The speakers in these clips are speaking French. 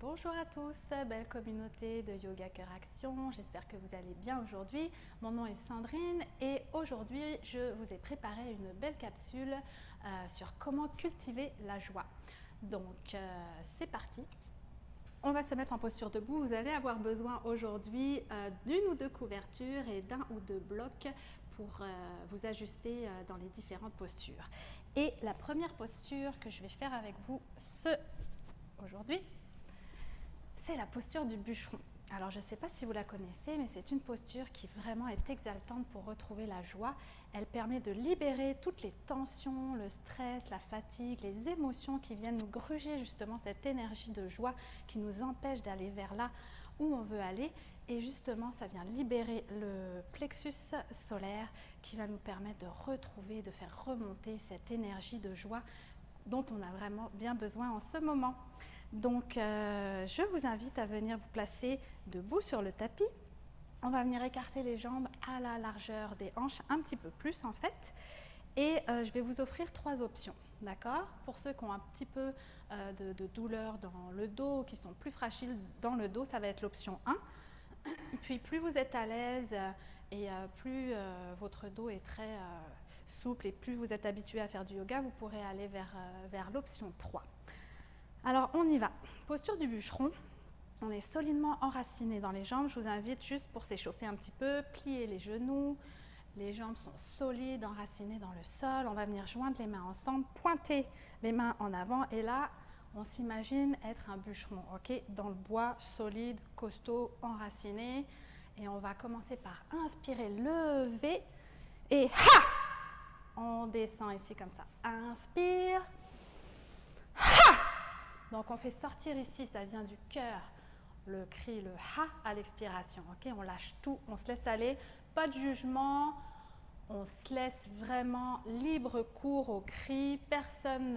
Bonjour à tous, belle communauté de Yoga Cœur Action, j'espère que vous allez bien aujourd'hui. Mon nom est Sandrine et aujourd'hui je vous ai préparé une belle capsule sur comment cultiver la joie. Donc c'est parti. On va se mettre en posture debout. Vous allez avoir besoin aujourd'hui d'une ou deux couvertures et d'un ou deux blocs pour vous ajuster dans les différentes postures. Et la première posture que je vais faire avec vous aujourd'hui, c'est la posture du bûcheron. Alors je ne sais pas si vous la connaissez, mais c'est une posture qui vraiment est exaltante pour retrouver la joie. Elle permet de libérer toutes les tensions, le stress, la fatigue, les émotions qui viennent nous gruger justement cette énergie de joie qui nous empêche d'aller vers là où on veut aller. Et justement, ça vient libérer le plexus solaire qui va nous permettre de retrouver, de faire remonter cette énergie de joie dont on a vraiment bien besoin en ce moment. Donc, je vous invite à venir vous placer debout sur le tapis. On va venir écarter les jambes à la largeur des hanches, un petit peu plus en fait. Et je vais vous offrir trois options, d'accord? Pour ceux qui ont un petit peu de douleur dans le dos, qui sont plus fragiles dans le dos, ça va être l'option 1. Puis plus vous êtes à l'aise et plus votre dos est très souple et plus vous êtes habitué à faire du yoga, vous pourrez aller vers l'option 3. Alors on y va. Posture du bûcheron. On est solidement enraciné dans les jambes. Je vous invite juste pour s'échauffer un petit peu, plier les genoux. Les jambes sont solides, enracinées dans le sol. On va venir joindre les mains ensemble, pointer les mains en avant et là, on s'imagine être un bûcheron, ok, dans le bois, solide, costaud, enraciné. Et on va commencer par inspirer, lever et ha! On descend ici comme ça. Inspire. Ha! Donc on fait sortir ici, ça vient du cœur, le cri, le ha à l'expiration. Ok, on lâche tout, on se laisse aller, pas de jugement. On se laisse vraiment libre cours au cri, personne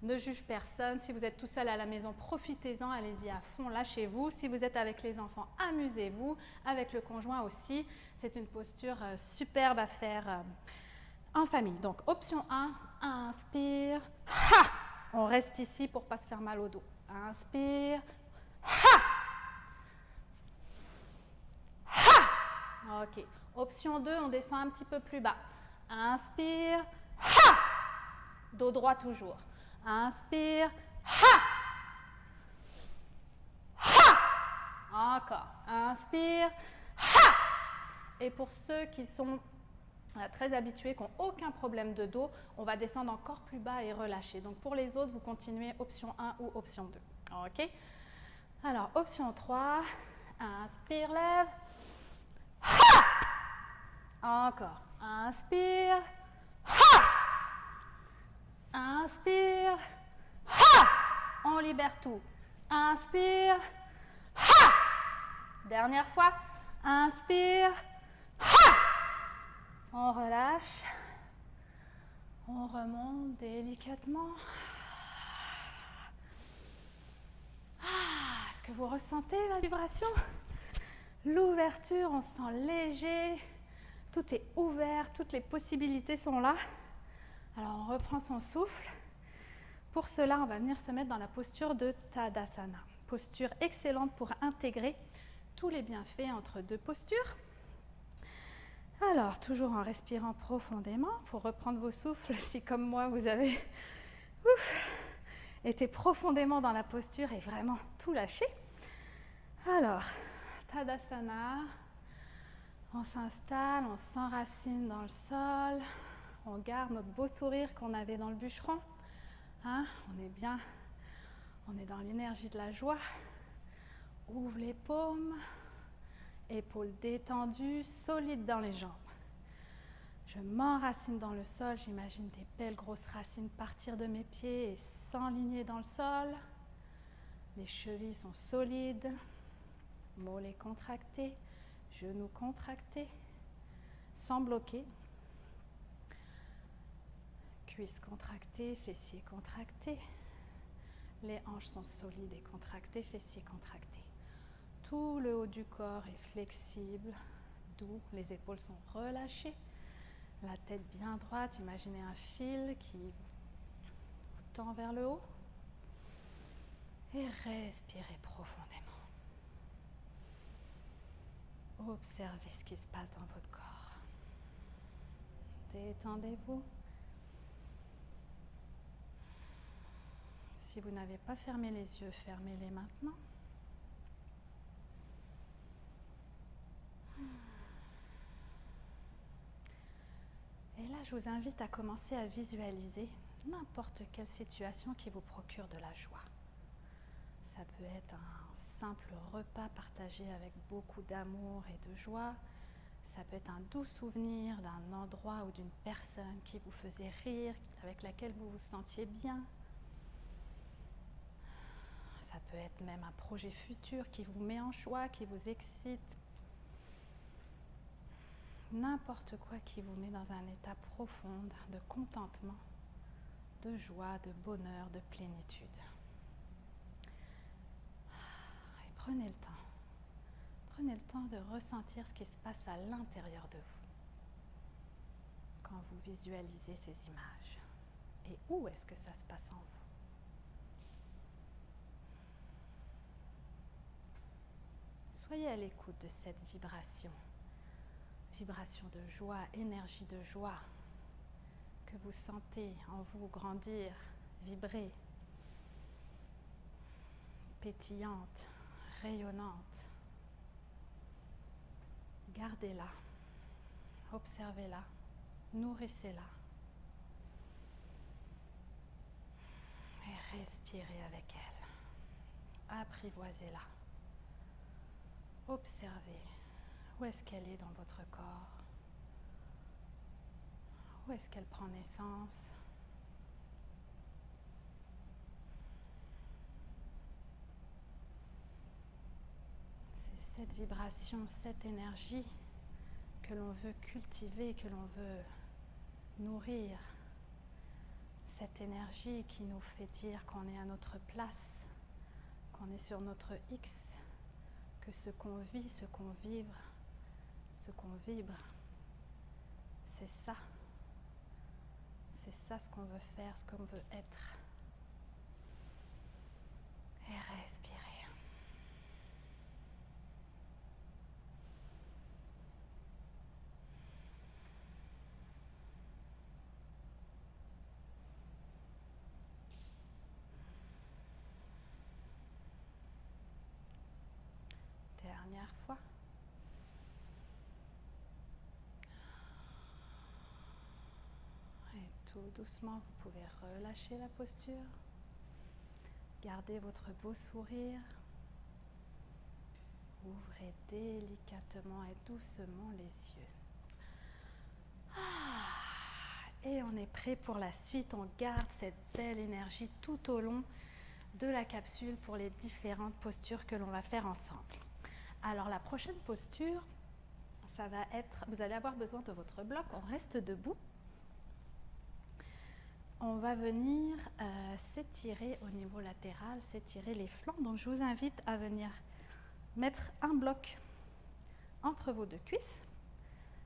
ne juge personne. Si vous êtes tout seul à la maison, profitez-en, allez-y à fond, lâchez-vous. Si vous êtes avec les enfants, amusez-vous, avec le conjoint aussi. C'est une posture superbe à faire en famille. Donc option 1, inspire, ha! On reste ici pour ne pas se faire mal au dos. Inspire, ha! Ha! Ok. Option 2, on descend un petit peu plus bas. Inspire, ha! Dos droit toujours. Inspire, ha! Ha! Encore. Inspire, ha! Et pour ceux qui sont très habitués, qui n'ont aucun problème de dos, on va descendre encore plus bas et relâcher. Donc pour les autres, vous continuez option 1 ou option 2. Ok? Alors, option 3, inspire, lève. Ha! Encore. Inspire. Ha! Inspire. Ha! On libère tout. Inspire. Ha! Dernière fois. Inspire. Ha! On relâche. On remonte délicatement. Est-ce que vous ressentez la vibration? L'ouverture, on se sent léger. Tout est ouvert, toutes les possibilités sont là. Alors on reprend son souffle. Pour cela, on va venir se mettre dans la posture de Tadasana. Posture excellente pour intégrer tous les bienfaits entre deux postures. Alors, toujours en respirant profondément pour reprendre vos souffles. Si comme moi, vous avez été profondément dans la posture et vraiment tout lâché. Alors, Tadasana. On s'installe, on s'enracine dans le sol, on garde notre beau sourire qu'on avait dans le bûcheron. Hein? On est bien, on est dans l'énergie de la joie. Ouvre les paumes, épaules détendues, solides dans les jambes. Je m'enracine dans le sol, j'imagine des belles grosses racines partir de mes pieds et s'enligner dans le sol. Les chevilles sont solides, mollets contractés. Genoux contractés, sans bloquer. Cuisses contractées, fessiers contractés. Les hanches sont solides et contractées, fessiers contractés. Tout le haut du corps est flexible, doux. Les épaules sont relâchées. La tête bien droite. Imaginez un fil qui vous tend vers le haut. Et respirez profondément. Observez ce qui se passe dans votre corps. Détendez-vous. Si vous n'avez pas fermé les yeux, fermez-les maintenant. Et là, je vous invite à commencer à visualiser n'importe quelle situation qui vous procure de la joie. Ça peut être un simple repas partagé avec beaucoup d'amour et de joie. Ça peut être un doux souvenir d'un endroit ou d'une personne qui vous faisait rire, avec laquelle vous vous sentiez bien. Ça peut être même un projet futur qui vous met en joie, qui vous excite. N'importe quoi qui vous met dans un état profond de contentement, de joie, de bonheur, de plénitude. Et prenez le temps. Prenez le temps de ressentir ce qui se passe à l'intérieur de vous quand vous visualisez ces images. Et où est-ce que ça se passe en vous? Soyez à l'écoute de cette vibration. Vibration de joie, énergie de joie que vous sentez en vous grandir, vibrer, pétillante, rayonnante. Gardez-la, observez-la, nourrissez-la et respirez avec elle. Apprivoisez-la. Observez où est-ce qu'elle est dans votre corps, où est-ce qu'elle prend naissance. C'est cette vibration, cette énergie que l'on veut cultiver, que l'on veut nourrir. Cette énergie qui nous fait dire qu'on est à notre place, qu'on est sur notre X, que ce qu'on vit, ce qu'on vibre, ce qu'on vibre, c'est ça. C'est ça ce qu'on veut faire, ce qu'on veut être. Et respirez. Dernière fois. Et tout doucement, vous pouvez relâcher la posture. Gardez votre beau sourire. Ouvrez délicatement et doucement les yeux. Et on est prêt pour la suite. On garde cette belle énergie tout au long de la capsule pour les différentes postures que l'on va faire ensemble. Alors la prochaine posture, ça va être, vous allez avoir besoin de votre bloc, on reste debout. On va venir s'étirer au niveau latéral, s'étirer les flancs. Donc je vous invite à venir mettre un bloc entre vos deux cuisses.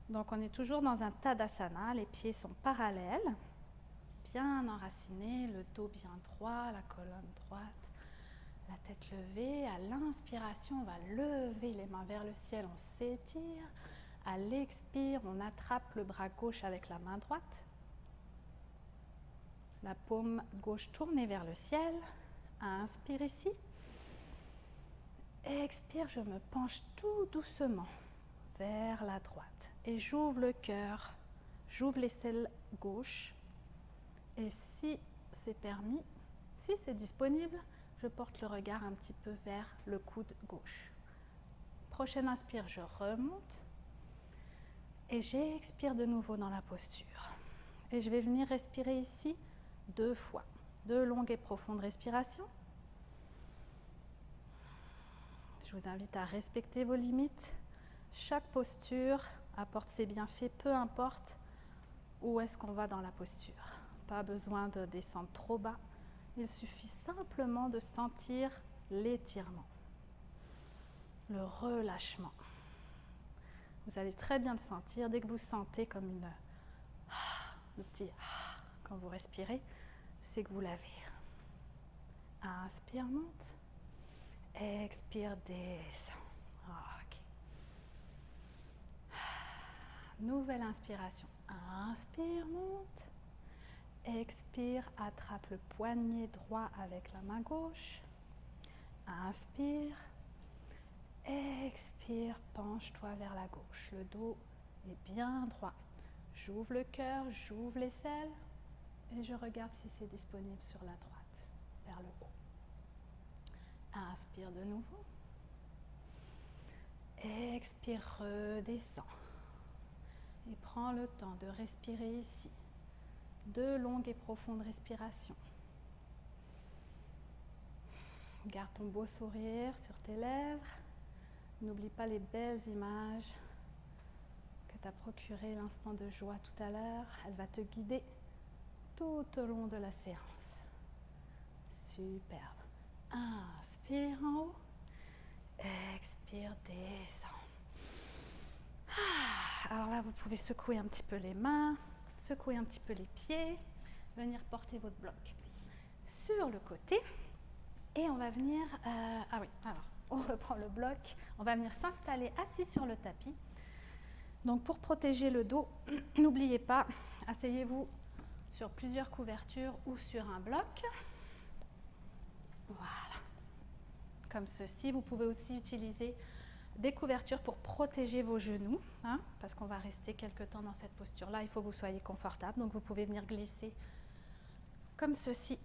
Donc on est toujours dans un Tadasana, les pieds sont parallèles, bien enracinés, le dos bien droit, la colonne droite, la tête levée. À l'inspiration, on va lever les mains vers le ciel, on s'étire. À l'expire, on attrape le bras gauche avec la main droite. La paume gauche tournée vers le ciel. Inspire ici. Expire, je me penche tout doucement vers la droite. Et j'ouvre le cœur, j'ouvre l'aisselle gauche. Et si c'est permis, si c'est disponible, je porte le regard un petit peu vers le coude gauche. Prochaine inspire, je remonte. Et j'expire de nouveau dans la posture. Et je vais venir respirer ici 2 fois. 2 longues et profondes respirations. Je vous invite à respecter vos limites. Chaque posture apporte ses bienfaits, peu importe où est-ce qu'on va dans la posture. Pas besoin de descendre trop bas. Il suffit simplement de sentir l'étirement, le relâchement. Vous allez très bien le sentir dès que vous sentez comme le petit quand vous respirez, c'est que vous l'avez. Inspire, monte. Expire, descend. Ok. Nouvelle inspiration. Inspire, monte. Expire, attrape le poignet droit avec la main gauche. Inspire. Expire, penche-toi vers la gauche. Le dos est bien droit. J'ouvre le cœur, j'ouvre l'aisselle et je regarde si c'est disponible sur la droite, vers le haut. Inspire de nouveau. Expire, redescends. Et prends le temps de respirer ici. 2 longues et profondes respirations. Garde ton beau sourire sur tes lèvres. N'oublie pas les belles images que t'a procuré l'instant de joie tout à l'heure. Elle va te guider tout au long de la séance. Superbe. Inspire en haut. Expire, descend. Alors là, vous pouvez secouer un petit peu les mains, secouer un petit peu les pieds, venir porter votre bloc sur le côté. Et on va venir... ah oui, alors, on reprend le bloc. On va venir s'installer assis sur le tapis. Donc pour protéger le dos, n'oubliez pas, asseyez-vous sur plusieurs couvertures ou sur un bloc. Voilà. Comme ceci, vous pouvez aussi utiliser des couvertures pour protéger vos genoux, hein, parce qu'on va rester quelque temps dans cette posture-là. Il faut que vous soyez confortable. Donc vous pouvez venir glisser comme ceci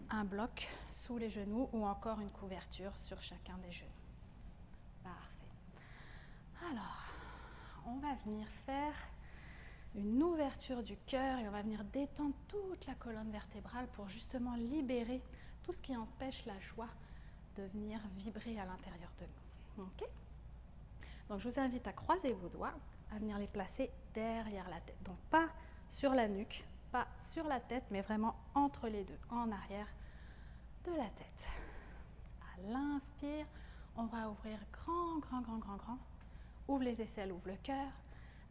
un bloc sous les genoux ou encore une couverture sur chacun des genoux. Parfait. Alors, on va venir faire une ouverture du cœur et on va venir détendre toute la colonne vertébrale pour justement libérer tout ce qui empêche la joie de venir vibrer à l'intérieur de nous. Ok ? Donc je vous invite à croiser vos doigts, à venir les placer derrière la tête. Donc pas sur la nuque, pas sur la tête, mais vraiment entre les deux, en arrière de la tête. À l'inspire, on va ouvrir grand, grand, grand, grand, grand. Ouvre les aisselles, ouvre le cœur.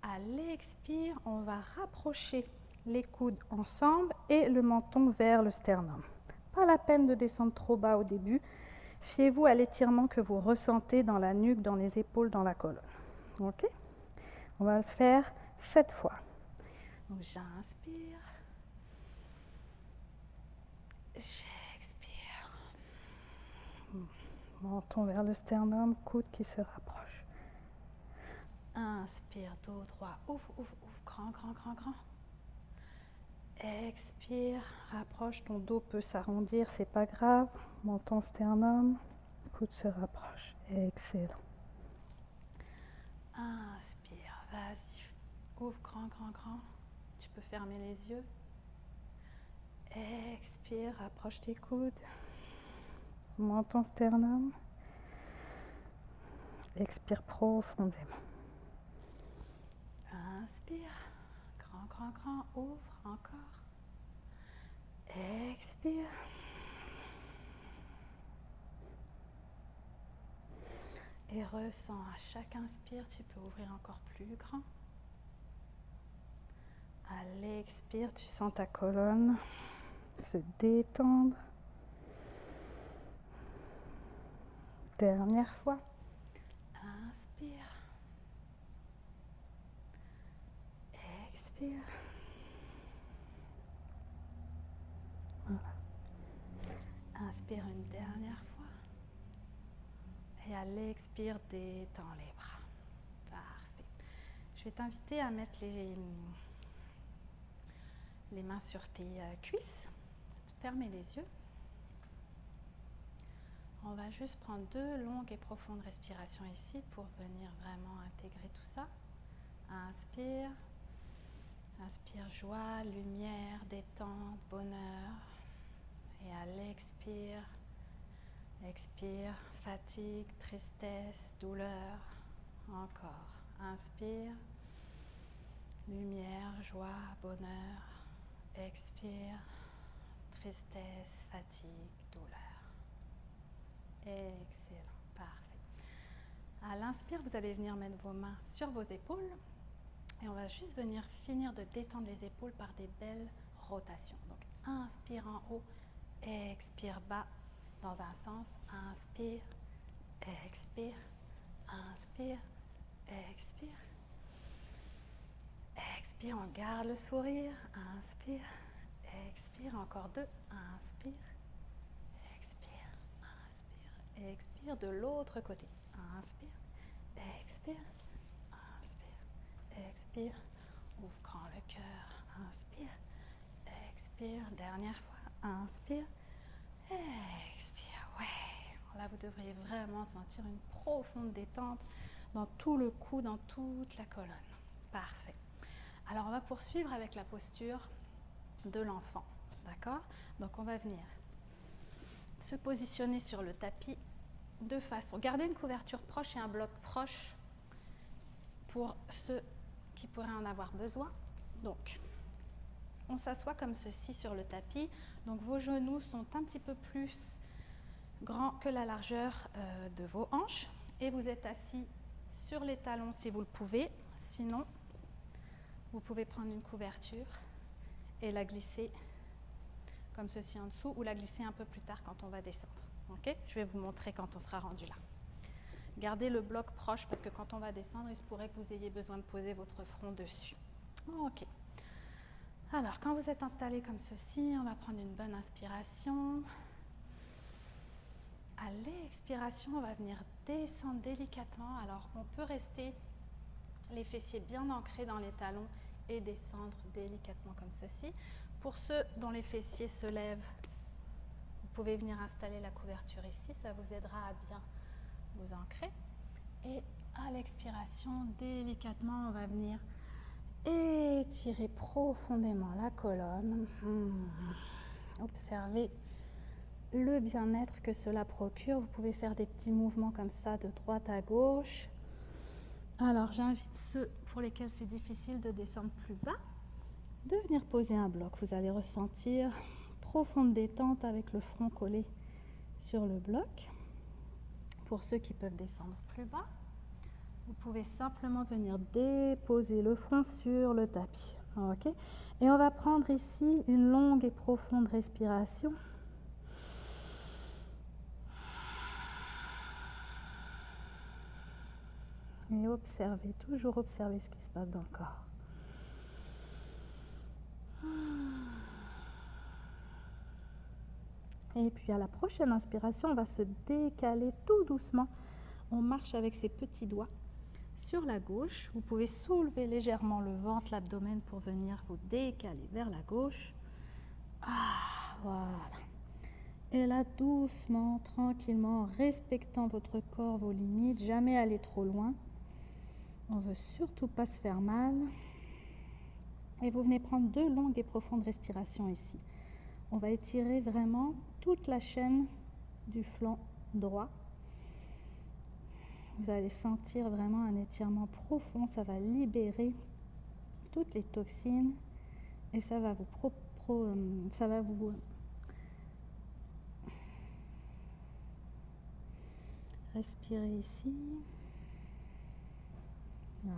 À l'expire, on va rapprocher les coudes ensemble et le menton vers le sternum. Pas la peine de descendre trop bas au début. Fiez-vous à l'étirement que vous ressentez dans la nuque, dans les épaules, dans la colonne. Ok ? On va le faire 7 fois. Donc j'inspire. J'expire. Menton vers le sternum, coude qui se rapproche. Inspire, dos droit. Ouvre, ouvre, ouvre. Grand, grand, grand, grand. Expire, rapproche. Ton dos peut s'arrondir, c'est pas grave. Menton, sternum. Coude se rapproche. Excellent. Inspire, vas-y. Ouvre grand, grand, grand. Tu peux fermer les yeux. Expire, rapproche tes coudes. Menton, sternum. Expire profondément. Inspire. Grand, grand, grand. Ouvre encore. Expire. Et ressens à chaque inspire, tu peux ouvrir encore plus grand. À l'expire, tu sens ta colonne se détendre. Dernière fois. Inspire. Expire. Voilà. Inspire une dernière fois. Et à l'expire, détends les bras. Parfait. Je vais t'inviter à mettre les mains sur tes cuisses. Fermer les yeux. On va juste prendre 2 longues et profondes respirations ici pour venir vraiment intégrer tout ça. Inspire. Inspire joie, lumière, détente, bonheur. Et à l'expire, expire, fatigue, tristesse, douleur. Encore. Inspire. Lumière, joie, bonheur. Expire. Tristesse, fatigue, douleur. Excellent. Parfait. À l'inspire, vous allez venir mettre vos mains sur vos épaules. Et on va juste venir finir de détendre les épaules par des belles rotations. Donc, inspire en haut, expire bas, dans un sens. Inspire, expire, inspire, expire. Expire, on garde le sourire. Inspire, expire, encore 2. Inspire, expire, inspire, expire. De l'autre côté. Inspire, expire, inspire, expire. Ouvre grand le cœur. Inspire, expire. Dernière fois. Inspire, expire. Ouais. Là, vous devriez vraiment sentir une profonde détente dans tout le cou, dans toute la colonne. Parfait. Alors, on va poursuivre avec la posture de l'enfant. D'accord? Donc, on va venir se positionner sur le tapis de façon... Gardez une couverture proche et un bloc proche pour ceux qui pourraient en avoir besoin. Donc, on s'assoit comme ceci sur le tapis. Donc, vos genoux sont un petit peu plus grands que la largeur de vos hanches. Et vous êtes assis sur les talons si vous le pouvez. Sinon, vous pouvez prendre une couverture et la glisser comme ceci en dessous ou la glisser un peu plus tard quand on va descendre. Okay? Je vais vous montrer quand on sera rendu là. Gardez le bloc proche parce que quand on va descendre, il se pourrait que vous ayez besoin de poser votre front dessus. Ok. Alors, quand vous êtes installé comme ceci, on va prendre une bonne inspiration. À l'expiration, on va venir descendre délicatement. Alors, on peut rester les fessiers bien ancrés dans les talons et descendre délicatement comme ceci. Pour ceux dont les fessiers se lèvent, vous pouvez venir installer la couverture ici, ça vous aidera à bien vous ancrer. Et à l'expiration, délicatement, on va venir étirer profondément la colonne. Observez le bien-être que cela procure. Vous pouvez faire des petits mouvements comme ça de droite à gauche. Alors, j'invite ceux pour lesquels c'est difficile de descendre plus bas de venir poser un bloc. Vous allez ressentir profonde détente avec le front collé sur le bloc. Pour ceux qui peuvent descendre plus bas, vous pouvez simplement venir déposer le front sur le tapis. Okay? Et on va prendre ici une longue et profonde respiration. Et observez, toujours observer ce qui se passe dans le corps. Et puis à la prochaine inspiration, on va se décaler tout doucement. On marche avec ses petits doigts sur la gauche. Vous pouvez soulever légèrement le ventre, l'abdomen pour venir vous décaler vers la gauche. Voilà. Et là, doucement, tranquillement, en respectant votre corps, vos limites, jamais aller trop loin. On ne veut surtout pas se faire mal. Et vous venez prendre 2 longues et profondes respirations ici. On va étirer vraiment toute la chaîne du flanc droit. Vous allez sentir vraiment un étirement profond. Ça va libérer toutes les toxines et ça va vous respirer ici. Voilà.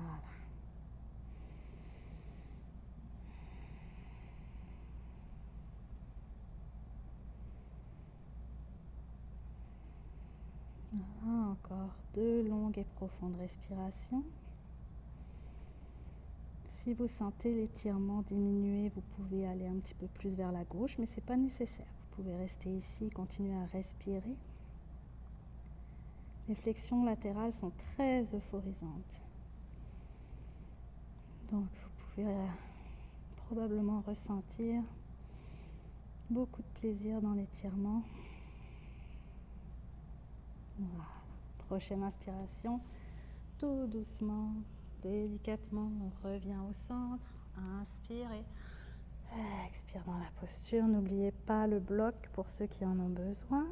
Voilà, encore 2 longues et profondes respirations. Si vous sentez l'étirement diminuer, vous pouvez aller un petit peu plus vers la gauche, mais ce n'est pas nécessaire. Vous pouvez rester ici, continuer à respirer. Les flexions latérales sont très euphorisantes. Donc vous pouvez probablement ressentir beaucoup de plaisir dans l'étirement. Voilà. Prochaine inspiration, tout doucement, délicatement, on revient au centre. Inspire et expire dans la posture. N'oubliez pas le bloc pour ceux qui en ont besoin.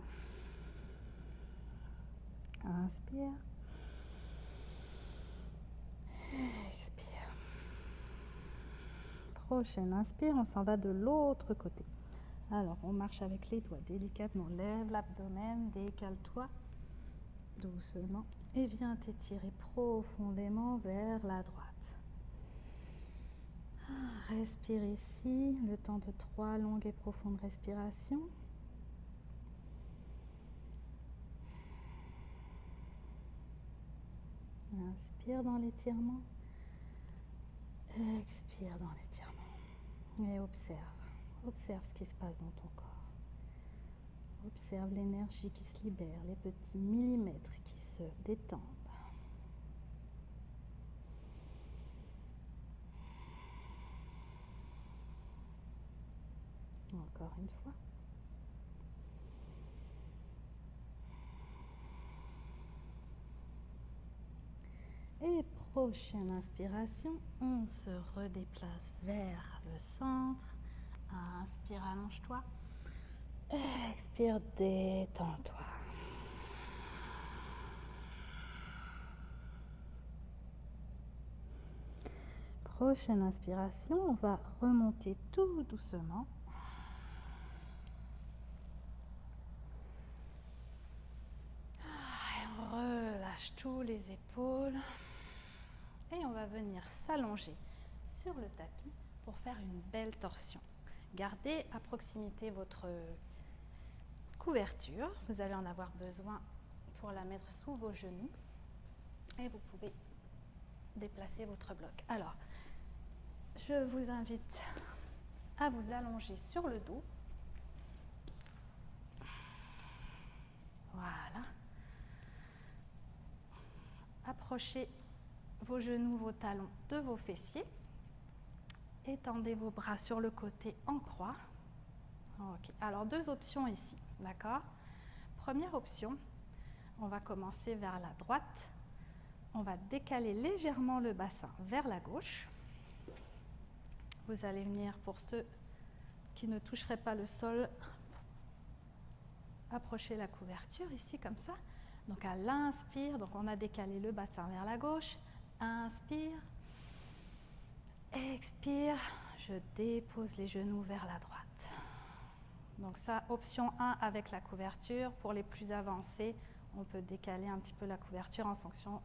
Inspire. Expire. Prochaine inspire, on s'en va de l'autre côté. Alors, on marche avec les doigts délicatement. Lève l'abdomen, décale-toi doucement et viens t'étirer profondément vers la droite. Respire ici, le temps de 3 longues et profondes respirations. Inspire dans l'étirement. Expire dans l'étirement. Et observe. Observe ce qui se passe dans ton corps. Observe l'énergie qui se libère, les petits millimètres qui se détendent. Encore une fois. Et prochaine inspiration, on se redéplace vers le centre. Inspire, allonge-toi. Expire, détends-toi. Prochaine inspiration, on va remonter tout doucement. On relâche tous les épaules. Et on va venir s'allonger sur le tapis pour faire une belle torsion. Gardez à proximité votre couverture. Vous allez en avoir besoin pour la mettre sous vos genoux. Et vous pouvez déplacer votre bloc. Alors, je vous invite à vous allonger sur le dos. Voilà. Approchez vos genoux, vos talons de vos fessiers. Étendez vos bras sur le côté en croix. Ok. Alors, deux options ici, d'accord? Première option, on va commencer vers la droite. On va décaler légèrement le bassin vers la gauche. Vous allez venir, pour ceux qui ne toucheraient pas le sol, approcher la couverture ici comme ça. Donc à l'inspire, donc on a décalé le bassin vers la gauche. Inspire. Expire. Je dépose les genoux vers la droite. Donc ça, option 1 avec la couverture. Pour les plus avancés, on peut décaler un petit peu la couverture en fonction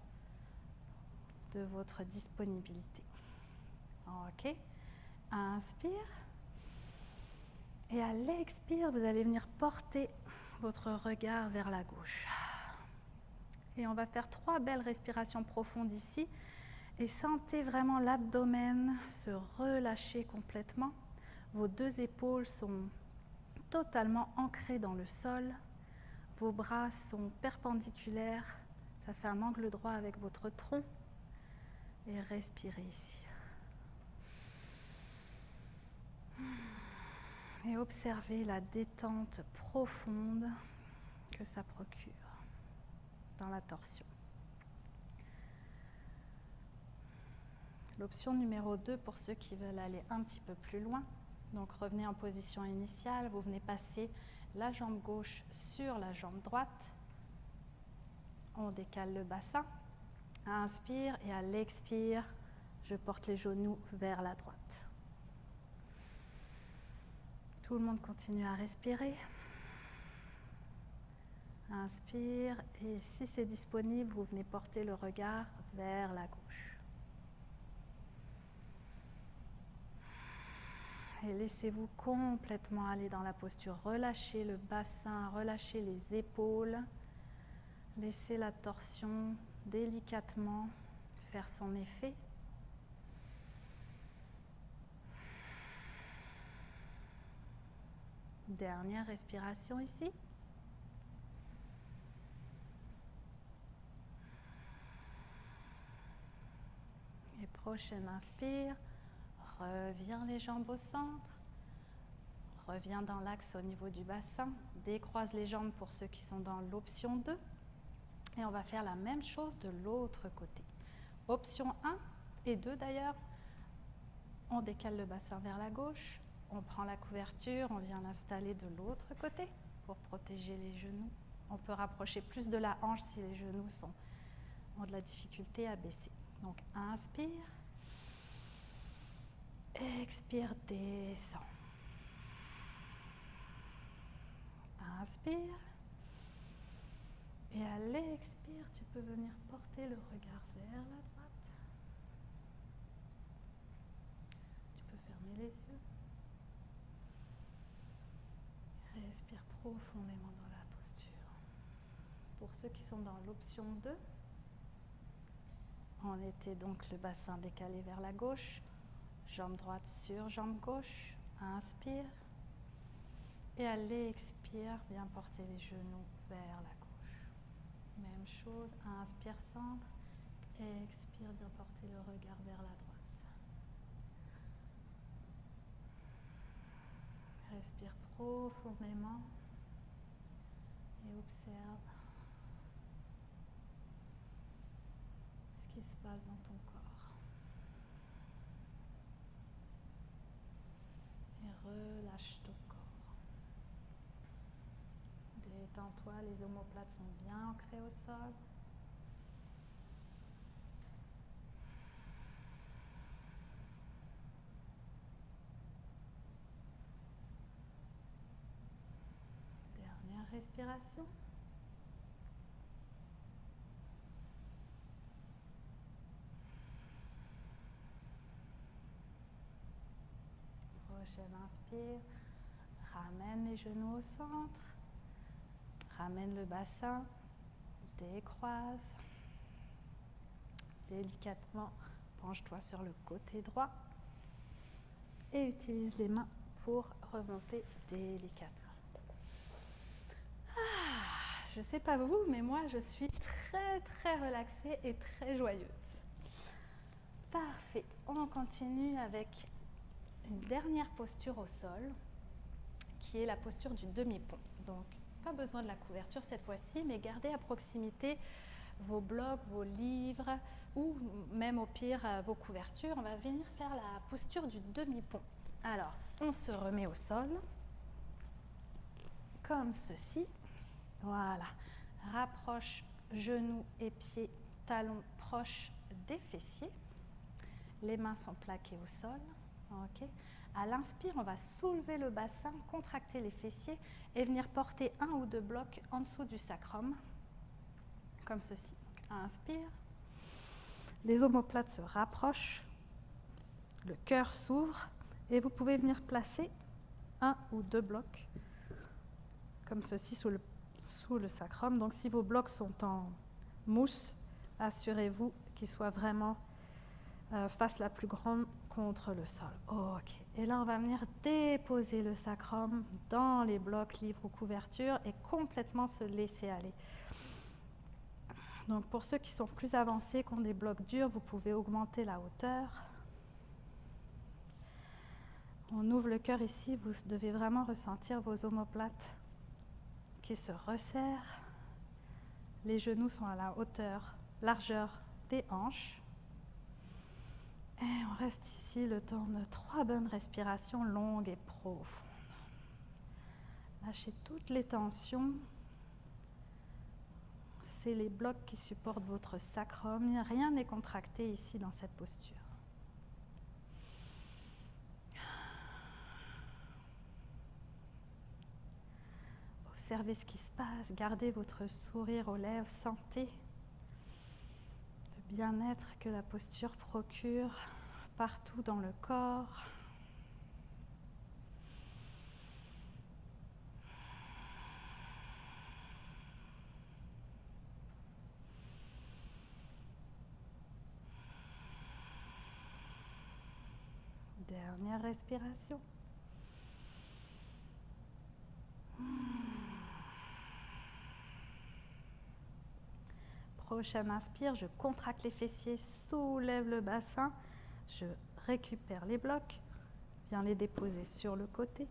de votre disponibilité. Ok. Inspire. Et à l'expire, vous allez venir porter votre regard vers la gauche. Et on va faire 3 belles respirations profondes ici. Et sentez vraiment l'abdomen se relâcher complètement. Vos 2 épaules sont totalement ancrées dans le sol. Vos bras sont perpendiculaires. Ça fait un angle droit avec votre tronc. Et respirez ici. Et observez la détente profonde que ça procure dans la torsion. L'option numéro 2 pour ceux qui veulent aller un petit peu plus loin. Donc revenez en position initiale, vous venez passer la jambe gauche sur la jambe droite. On décale le bassin. Inspire et à l'expire, je porte les genoux vers la droite. Tout le monde continue à respirer. Inspire et si c'est disponible, vous venez porter le regard vers la gauche. Et laissez-vous complètement aller dans la posture. Relâchez le bassin, relâchez les épaules. Laissez la torsion délicatement faire son effet. Dernière respiration ici. Et prochaine inspire. Reviens les jambes au centre. Reviens dans l'axe au niveau du bassin. Décroise les jambes pour ceux qui sont dans l'option 2. Et on va faire la même chose de l'autre côté. Option 1 et 2 d'ailleurs. On décale le bassin vers la gauche. On prend la couverture, on vient l'installer de l'autre côté pour protéger les genoux. On peut rapprocher plus de la hanche si les genoux ont de la difficulté à baisser. Donc inspire. Expire, descends. Inspire. Et à l'expire, tu peux venir porter le regard vers la droite. Tu peux fermer les yeux. Respire profondément dans la posture. Pour ceux qui sont dans l'option 2, On était donc le bassin décalé vers la gauche, jambe droite sur jambe gauche. Inspire. Et à l'expire, bien porter les genoux vers la gauche. Même chose, inspire, centre. Expire, bien porter le regard vers la droite. Respire profondément et observe ce qui se passe dans ton corps. Et relâche ton corps. Détends-toi, les omoplates sont bien ancrées au sol. Dernière respiration. Prochaine inspire. Ramène les genoux au centre. Ramène le bassin. Décroise. Délicatement, penche-toi sur le côté droit. Et utilise les mains pour remonter délicatement. Je ne sais pas vous, mais moi je suis très relaxée et très joyeuse. Parfait, on continue avec une dernière posture au sol, qui est la posture du demi-pont. Donc, pas besoin de la couverture cette fois-ci, mais gardez à proximité vos blocs, vos livres, ou même au pire vos couvertures. On va venir faire la posture du demi-pont. Alors, on se remet au sol, comme ceci. Voilà, rapproche genoux et pieds, talons proches des fessiers. Les mains sont plaquées au sol. Okay. À l'inspire, on va soulever le bassin, contracter les fessiers et venir porter un ou deux blocs en dessous du sacrum, comme ceci. Donc, inspire. Les omoplates se rapprochent, le cœur s'ouvre et vous pouvez venir placer un ou deux blocs, comme ceci, sous le sacrum. Donc si vos blocs sont en mousse, assurez-vous qu'ils soient vraiment face la plus grande contre le sol. Ok. Et là, on va venir déposer le sacrum dans les blocs, livres ou couvertures et complètement se laisser aller. Donc pour ceux qui sont plus avancés, qui ont des blocs durs, vous pouvez augmenter la hauteur. On ouvre le cœur ici, vous devez vraiment ressentir vos omoplates qui se resserrent. Les genoux sont à la hauteur, largeur des hanches. Et on reste ici le temps de 3 bonnes respirations longues et profondes. Lâchez toutes les tensions. C'est les blocs qui supportent votre sacrum. Rien n'est contracté ici dans cette posture. Observez ce qui se passe. Gardez votre sourire aux lèvres. Sentez le bien-être que la posture procure partout dans le corps. Dernière respiration. Prochaine inspire, je contracte les fessiers, soulève le bassin, je récupère les blocs, viens les déposer sur le côté.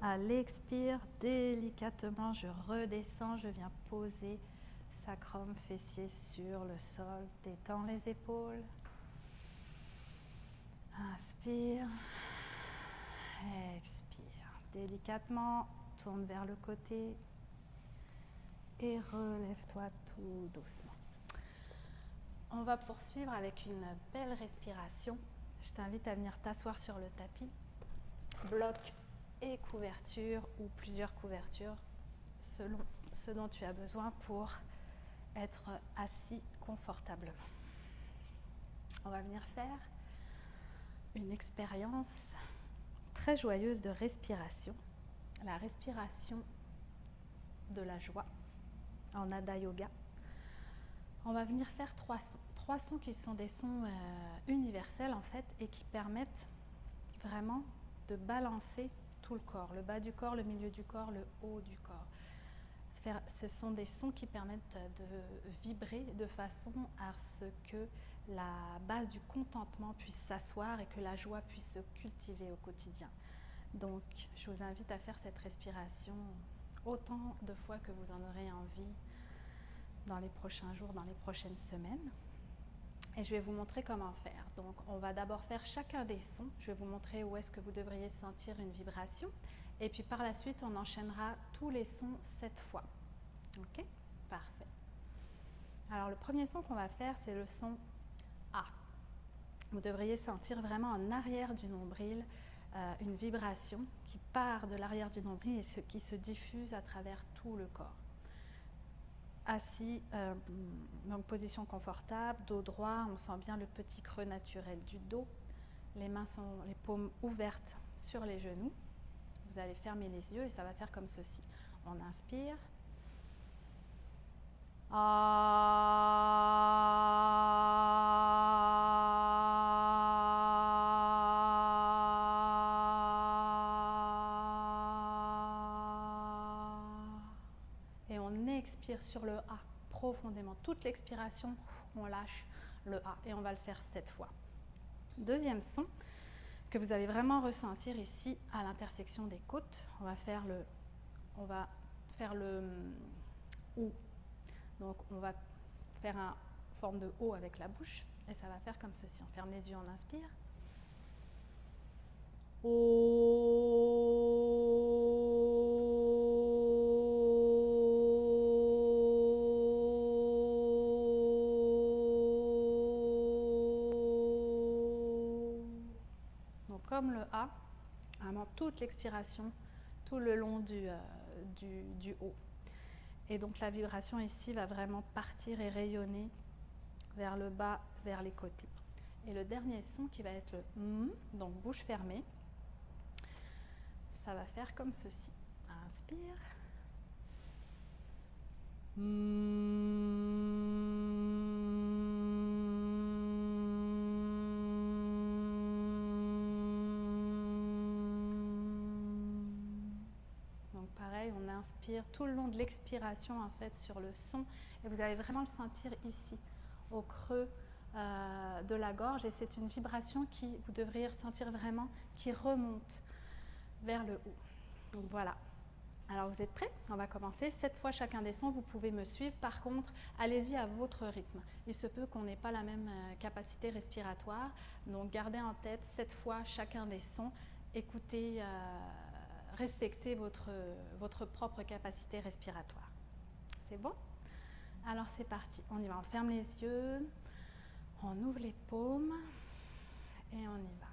À l'expire, délicatement, je redescends, je viens poser sacrum, fessier sur le sol, détends les épaules. Inspire, expire. Délicatement, tourne vers le côté et relève-toi tout doucement. On va poursuivre avec une belle respiration. Je t'invite à venir t'asseoir sur le tapis. Bloc et couverture ou plusieurs couvertures selon ce dont tu as besoin pour être assis confortablement. On va venir faire une expérience très joyeuse de respiration, la respiration de la joie en Hatha Yoga. On va venir faire 3 3 sons qui sont des sons universels en fait et qui permettent vraiment de balancer tout le corps, le bas du corps, le milieu du corps, le haut du corps. Ce sont des sons qui permettent de vibrer de façon à ce que la base du contentement puisse s'asseoir et que la joie puisse se cultiver au quotidien. Donc, je vous invite à faire cette respiration autant de fois que vous en aurez envie dans les prochains jours, dans les prochaines semaines. Et je vais vous montrer comment faire. Donc, on va d'abord faire chacun des sons. Je vais vous montrer où est-ce que vous devriez sentir une vibration. Et puis par la suite, on enchaînera tous les sons 7 fois. Ok? Parfait. Alors, le premier son qu'on va faire, c'est le son A. Vous devriez sentir vraiment en arrière du nombril une vibration qui part de l'arrière du nombril et qui se diffuse à travers tout le corps. Assis, donc position confortable, dos droit, on sent bien le petit creux naturel du dos. Les mains sont les paumes ouvertes sur les genoux. Vous allez fermer les yeux et ça va faire comme ceci. On inspire. Et on expire sur le A profondément. Toute l'expiration, on lâche le A et on va le faire 7 fois. Deuxième son que vous allez vraiment ressentir ici à l'intersection des côtes. On va faire le O. Donc on va faire une forme de O avec la bouche et ça va faire comme ceci. On ferme les yeux, on inspire. Donc comme le A, vraiment toute l'expiration, tout le long du O. Et donc la vibration ici va vraiment partir et rayonner vers le bas, vers les côtés. Et le dernier son qui va être le M, donc bouche fermée, ça va faire comme ceci. Inspire. Donc pareil, on inspire tout le long de l'expiration en fait sur le son et vous allez vraiment le sentir ici au creux de la gorge et c'est une vibration qui, vous devriez ressentir vraiment, qui remonte vers le haut. Donc voilà. Alors vous êtes prêts? On va commencer. 7 fois chacun des sons, vous pouvez me suivre. Par contre, allez-y à votre rythme. Il se peut qu'on n'ait pas la même capacité respiratoire. Donc gardez en tête 7 fois chacun des sons. Écoutez, respectez votre propre capacité respiratoire. C'est bon? Alors c'est parti. On y va. On ferme les yeux. On ouvre les paumes. Et on y va.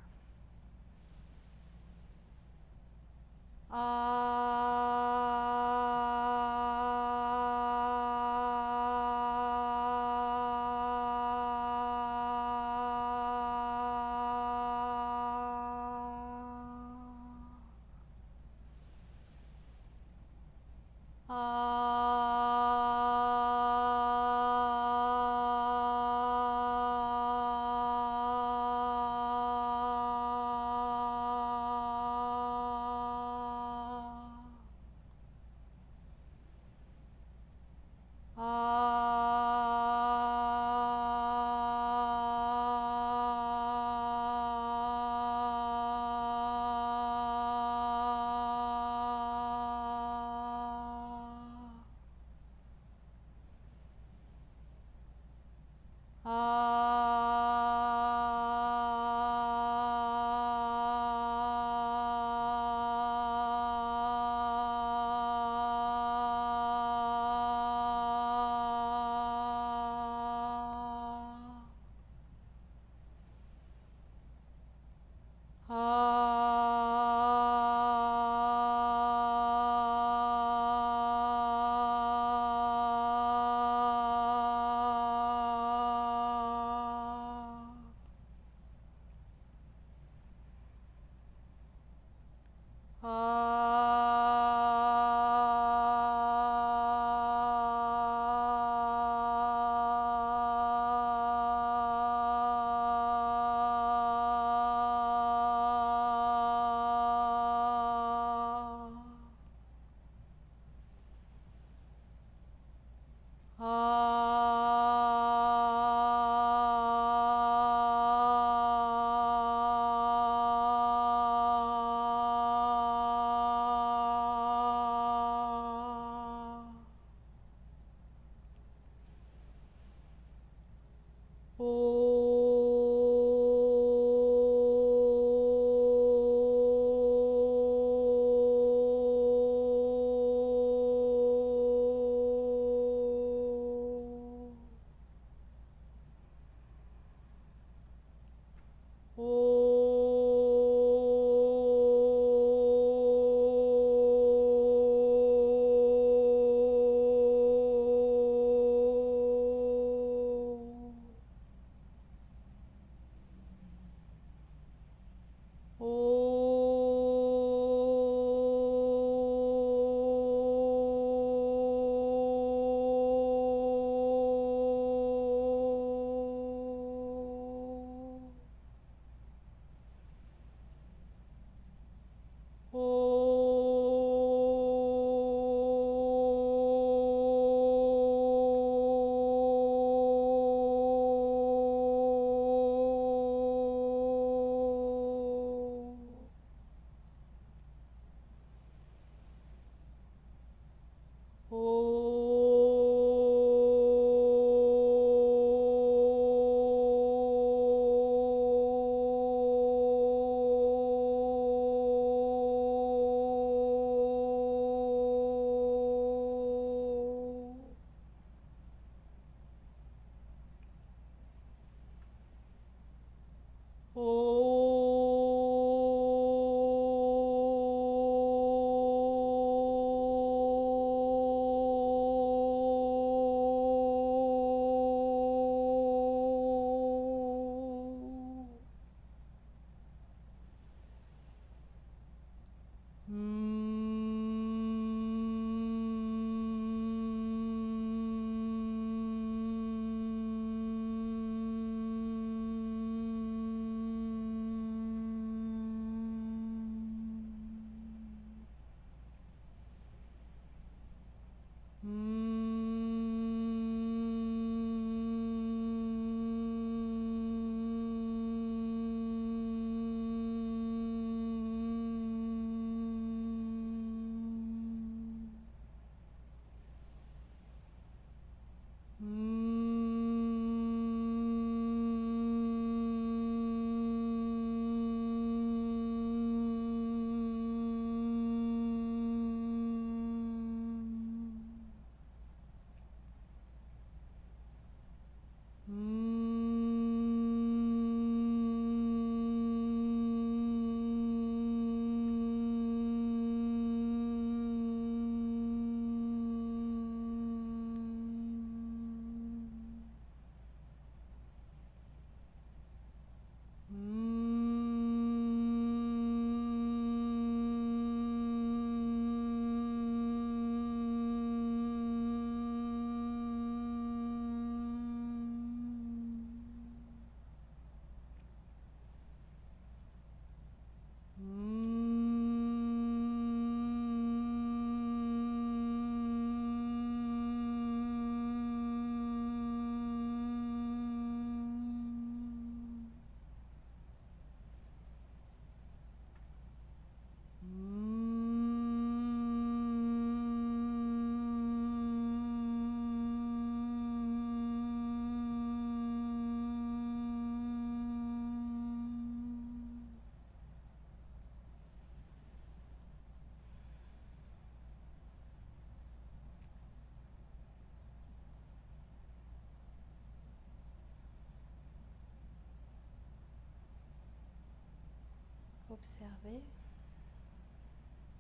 Observez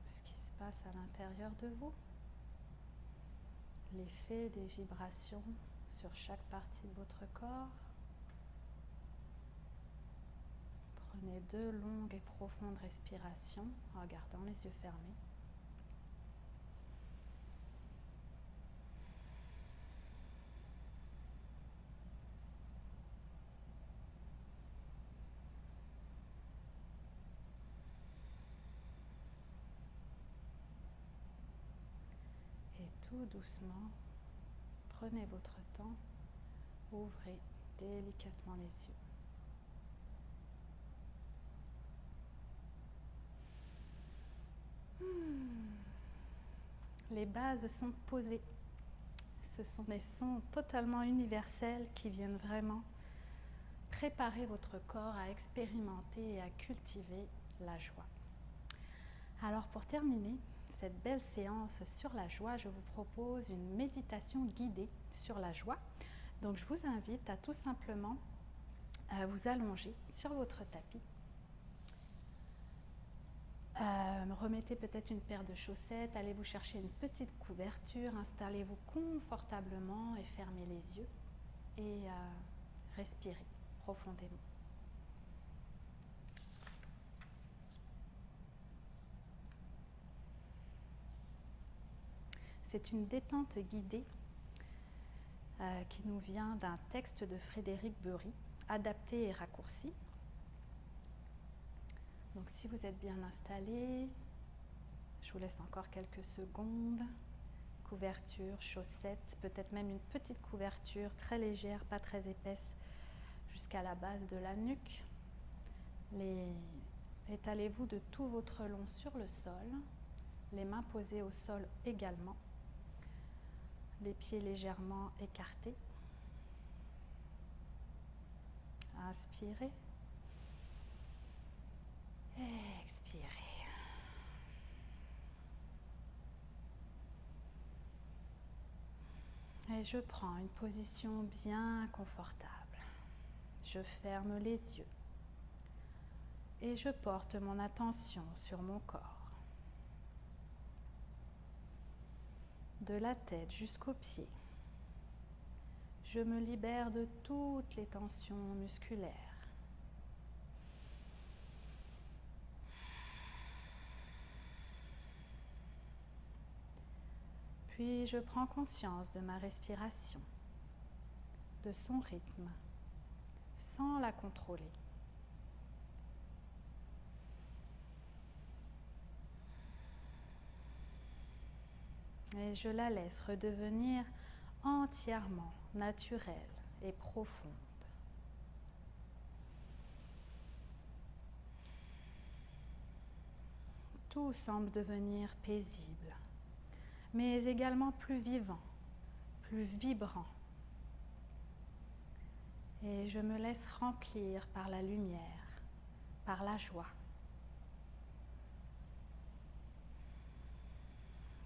ce qui se passe à l'intérieur de vous, l'effet des vibrations sur chaque partie de votre corps. Prenez 2 longues et profondes respirations en gardant les yeux fermés. Et tout doucement, prenez votre temps, ouvrez délicatement les yeux. Les bases sont posées. Ce sont des sons totalement universels qui viennent vraiment préparer votre corps à expérimenter et à cultiver la joie. Alors pour terminer cette belle séance sur la joie, je vous propose une méditation guidée sur la joie. Donc je vous invite à tout simplement vous allonger sur votre tapis. Remettez peut-être une paire de chaussettes, allez vous chercher une petite couverture, installez-vous confortablement et fermez les yeux et respirez profondément. C'est une détente guidée qui nous vient d'un texte de Frédéric Beury, adapté et raccourci. Donc si vous êtes bien installé, je vous laisse encore quelques secondes. Couverture, chaussettes, peut-être même une petite couverture très légère, pas très épaisse, jusqu'à la base de la nuque. Étalez-vous de tout votre long sur le sol, les mains posées au sol également, les pieds légèrement écartés. Inspirez. Expirez. Et je prends une position bien confortable. Je ferme les yeux et je porte mon attention sur mon corps. De la tête jusqu'aux pieds, je me libère de toutes les tensions musculaires. Puis je prends conscience de ma respiration, de son rythme, sans la contrôler. Et je la laisse redevenir entièrement naturelle et profonde. Tout semble devenir paisible, mais également plus vivant, plus vibrant. Et je me laisse remplir par la lumière, par la joie.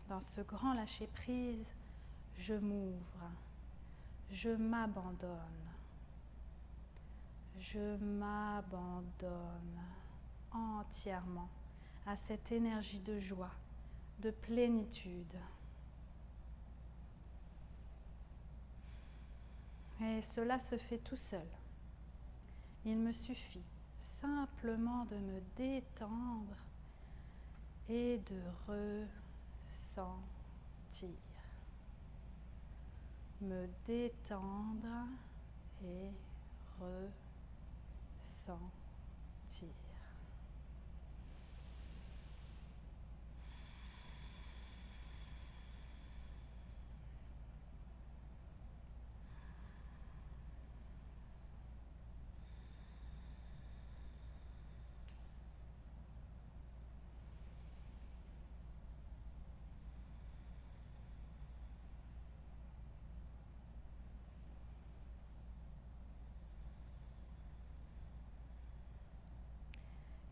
Dans ce grand lâcher-prise, je m'ouvre, je m'abandonne entièrement à cette énergie de joie, de plénitude. Et cela se fait tout seul. Il me suffit simplement de me détendre et de ressentir. Me détendre et ressentir.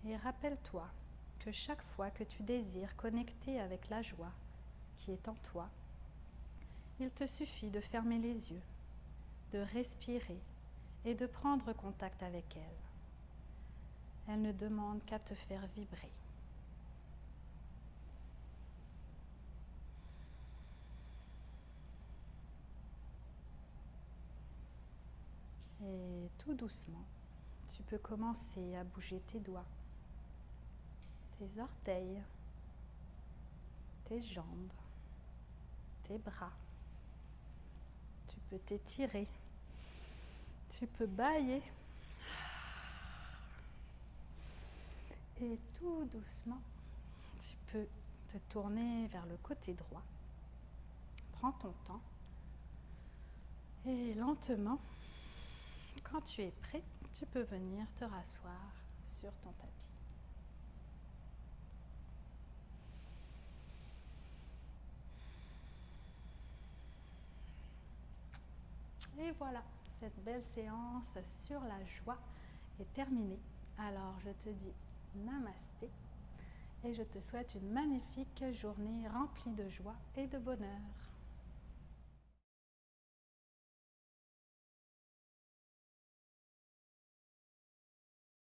Et rappelle-toi que chaque fois que tu désires connecter avec la joie qui est en toi, il te suffit de fermer les yeux, de respirer et de prendre contact avec elle. Elle ne demande qu'à te faire vibrer. Et tout doucement, tu peux commencer à bouger tes doigts, tes orteils, tes jambes, tes bras. Tu peux t'étirer, tu peux bâiller. Et tout doucement, tu peux te tourner vers le côté droit. Prends ton temps. Et lentement, quand tu es prêt, tu peux venir te rasseoir sur ton tapis. Et voilà, cette belle séance sur la joie est terminée. Alors je te dis namasté et je te souhaite une magnifique journée remplie de joie et de bonheur.